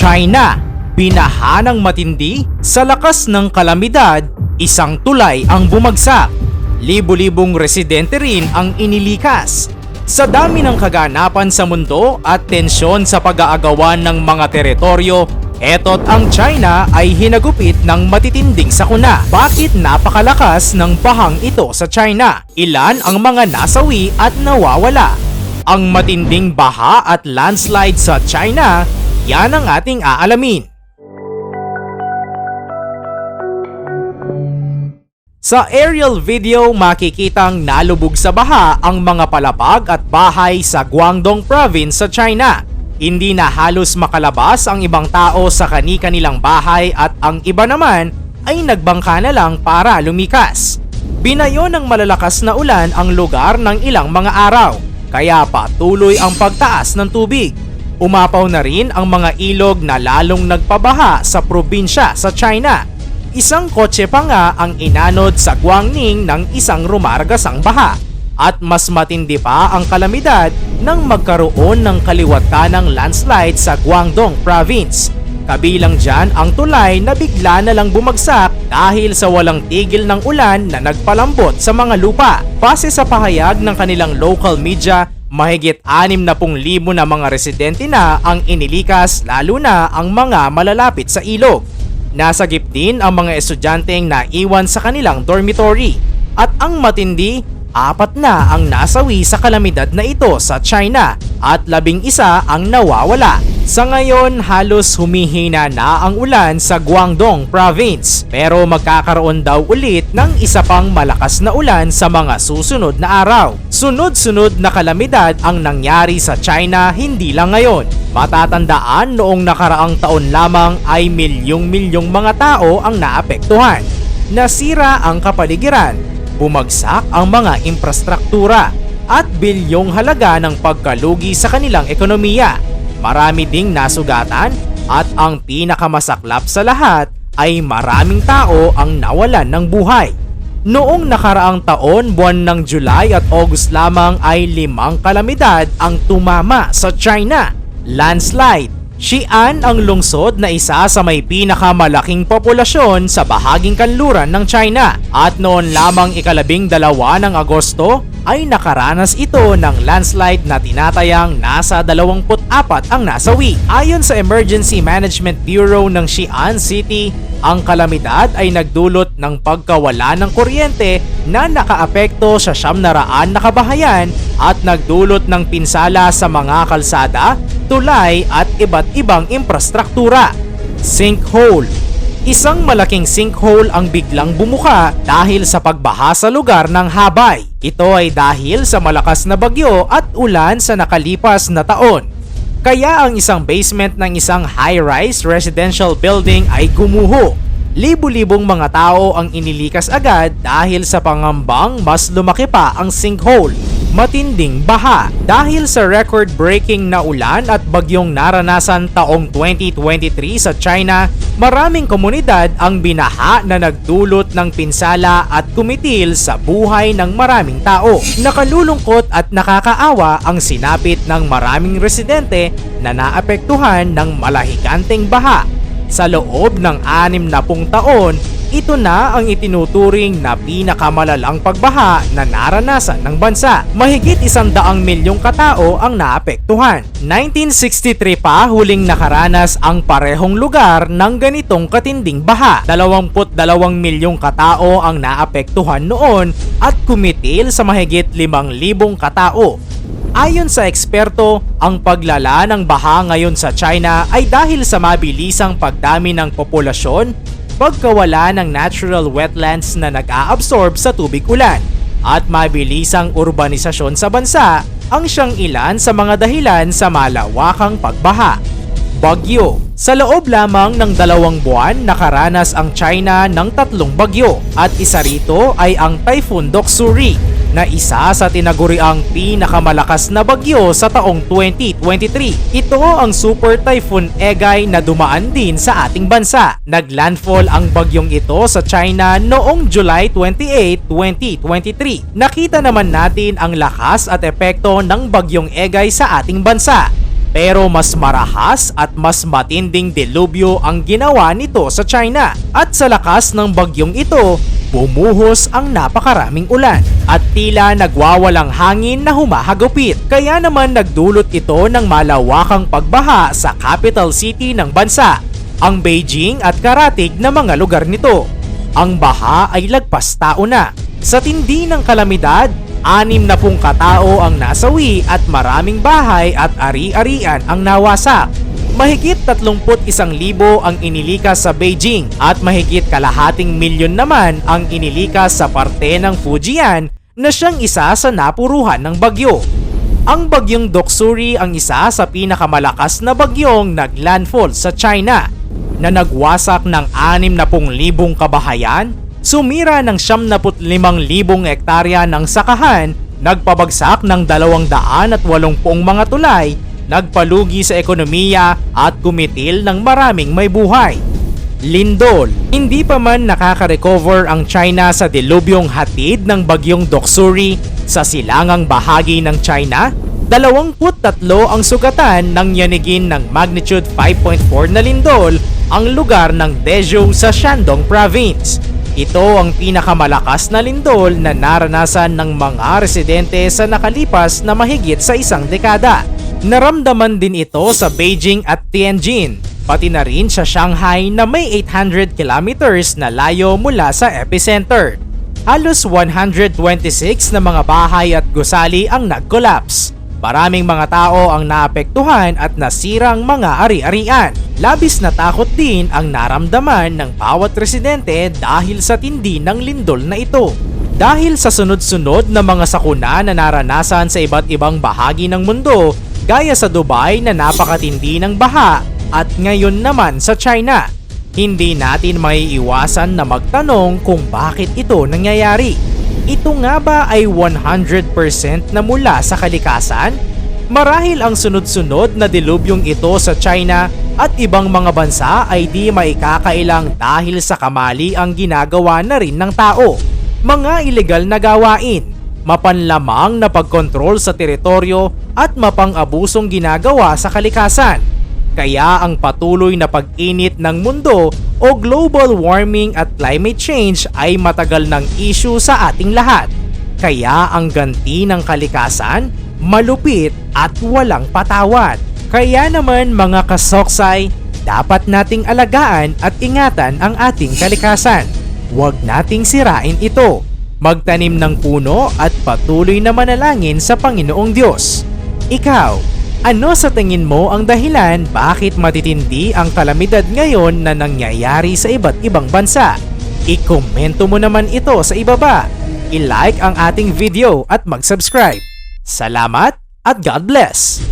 China, binaha ng matindi sa lakas ng kalamidad, isang tulay ang bumagsak. Libo-libong residente rin ang inilikas. Sa dami ng kaganapan sa mundo at tensyon sa pag-aagawan ng mga teritoryo, eto't ang China ay hinagupit ng matitinding sakuna. Bakit napakalakas ng bahang ito sa China? Ilan ang mga nasawi at nawawala? Ang matinding baha at landslide sa China, yan ang ating aalamin. Sa aerial video, makikitang nalubog sa baha ang mga palapag at bahay sa Guangdong Province sa China. Hindi na halos makalabas ang ibang tao sa kani-kanilang bahay at ang iba naman ay nagbangka na lang para lumikas. Binayo ng malalakas na ulan ang lugar ng ilang mga araw, kaya patuloy ang pagtaas ng tubig. Umapaw na rin ang mga ilog na lalong nagpabaha sa probinsya sa China. Isang kotse pa nga ang inanod sa Guangning ng isang rumargasang baha. At mas matindi pa ang kalamidad nang magkaroon ng kaliwatanang landslide sa Guangdong Province. Kabilang dyan ang tulay na bigla na lang bumagsak dahil sa walang tigil ng ulan na nagpalambot sa mga lupa. Base sa pahayag ng kanilang local media, mahigit 60,000 na mga residente na ang inilikas, lalo na ang mga malalapit sa ilog. Nasagip din ang mga estudyanteng naiwan sa kanilang dormitory. At ang matindi, 4 na ang nasawi sa kalamidad na ito sa China at 11 ang nawawala. Sa ngayon, halos humihina na ang ulan sa Guangdong Province, pero magkakaroon daw ulit ng isa pang malakas na ulan sa mga susunod na araw. Sunod-sunod na kalamidad ang nangyari sa China, hindi lang ngayon. Matatandaan, noong nakaraang taon lamang ay milyong-milyong mga tao ang naapektuhan. Nasira ang kapaligiran, bumagsak ang mga infrastruktura at bilyong halaga ng pagkalugi sa kanilang ekonomiya. Marami ding nasugatan at ang pinakamasaklap sa lahat ay maraming tao ang nawalan ng buhay. Noong nakaraang taon, buwan ng July at August lamang ay 5 kalamidad ang tumama sa China. Landslide. Xi'an ang lungsod na isa sa may pinakamalaking populasyon sa bahaging kanluran ng China at noon lamang 12 ng Agosto ay nakaranas ito ng landslide na tinatayang nasa 24 ang nasawi. Ayon sa Emergency Management Bureau ng Xi'an City, ang kalamidad ay nagdulot ng pagkawala ng kuryente na nakaapekto sa 900 na kabahayan at nagdulot ng pinsala sa mga kalsada, tulay at iba't ibang infrastruktura. Sinkhole. Isang malaking sinkhole ang biglang bumuka dahil sa pagbaha sa lugar ng Habay. Ito ay dahil sa malakas na bagyo at ulan sa nakalipas na taon. Kaya ang isang basement ng isang high-rise residential building ay gumuho. Libo-libong mga tao ang inilikas agad dahil sa pangambang mas lumaki pa ang sinkhole. Matinding baha. Dahil sa record-breaking na ulan at bagyong naranasan taong 2023 sa China, maraming komunidad ang binaha na nagdulot ng pinsala at kumitil sa buhay ng maraming tao. Nakalulungkot at nakakaawa ang sinapit ng maraming residente na naapektuhan ng malahiganteng baha. Sa loob ng 60 taon, ito na ang itinuturing na pinakamalalang pagbaha na naranasan ng bansa. Mahigit 100 milyong katao ang naapektuhan. 1963 pa huling nakaranas ang parehong lugar ng ganitong katinding baha. 22 milyong katao ang naapektuhan noon at kumitil sa mahigit 5,000 katao. Ayon sa eksperto, ang paglala ng baha ngayon sa China ay dahil sa mabilisang pagdami ng populasyon, pagkawala ng natural wetlands na nag-a-absorb sa tubig ulan, at mabilisang urbanisasyon sa bansa ang siyang ilan sa mga dahilan sa malawakang pagbaha. Bagyo. Sa loob lamang ng 2 buwan, nakaranas ang China ng 3 bagyo at isa rito ay ang Typhoon Doksuri na isa sa tinaguriang pinakamalakas na bagyo sa taong 2023. Ito ang Super Typhoon Egay na dumaan din sa ating bansa. Naglandfall ang bagyong ito sa China noong July 28, 2023. Nakita naman natin ang lakas at epekto ng bagyong Egay sa ating bansa. Pero mas marahas at mas matinding delubyo ang ginawa nito sa China. At sa lakas ng bagyong ito, bumuhos ang napakaraming ulan at tila nagwawalang hangin na humahagupit. Kaya naman nagdulot ito ng malawakang pagbaha sa capital city ng bansa, ang Beijing at karatig na mga lugar nito. Ang baha ay lagpas tao na. Sa tindi ng kalamidad, 60 katao ang nasawi at maraming bahay at ari-arian ang nawasak. Mahigit 31,000 ang inilikas sa Beijing at mahigit kalahating milyon naman ang inilikas sa parte ng Fujian na siyang isa sa napuruhan ng bagyo. Ang bagyong Doksuri ang isa sa pinakamalakas na bagyong naglandfall sa China na nagwasak ng 60,000 kabahayan, sumira ng 75,000 hektarya ng sakahan, nagpabagsak ng 280 mga tulay, nagpalugi sa ekonomiya at kumitil ng maraming may buhay. Lindol. Hindi pa man nakaka-recover ang China sa dilubyong hatid ng bagyong Doksuri sa silangang bahagi ng China. 23 ang sugatan ng yanigin ng magnitude 5.4 na lindol ang lugar ng Dezhou sa Shandong Province. Ito ang pinakamalakas na lindol na naranasan ng mga residente sa nakalipas na mahigit sa isang dekada. Naramdaman din ito sa Beijing at Tianjin, pati na rin sa Shanghai na may 800 kilometers na layo mula sa epicenter. Halos 126 na mga bahay at gusali ang nag-collapse. Maraming mga tao ang naapektuhan at nasirang mga ari-arian. Labis na takot din ang naramdaman ng bawat residente dahil sa tindi ng lindol na ito. Dahil sa sunod-sunod na mga sakuna na naranasan sa iba't ibang bahagi ng mundo, gaya sa Dubai na napakatindi ng baha at ngayon naman sa China, hindi natin maiiwasan na magtanong kung bakit ito nangyayari. Ito nga ba ay 100% na mula sa kalikasan? Marahil ang sunod-sunod na dilubyong ito sa China at ibang mga bansa ay di maikakailang dahil sa kamali ang ginagawa na rin ng tao. Mga ilegal na gawain, mapanlamang na pagkontrol sa teritoryo at mapang-abusong ginagawa sa kalikasan. Kaya ang patuloy na pag-init ng mundo o global warming at climate change ay matagal ng issue sa ating lahat. Kaya ang ganti ng kalikasan, malupit at walang patawad. Kaya naman mga kasoksay, dapat nating alagaan at ingatan ang ating kalikasan. Huwag nating sirain ito. Magtanim ng puno at patuloy na manalangin sa Panginoong Diyos. Ikaw, ano sa tingin mo ang dahilan bakit matitindi ang kalamidad ngayon na nangyayari sa iba't ibang bansa? I-komento mo naman ito sa ibaba. I-like ang ating video at mag-subscribe. Salamat at God bless!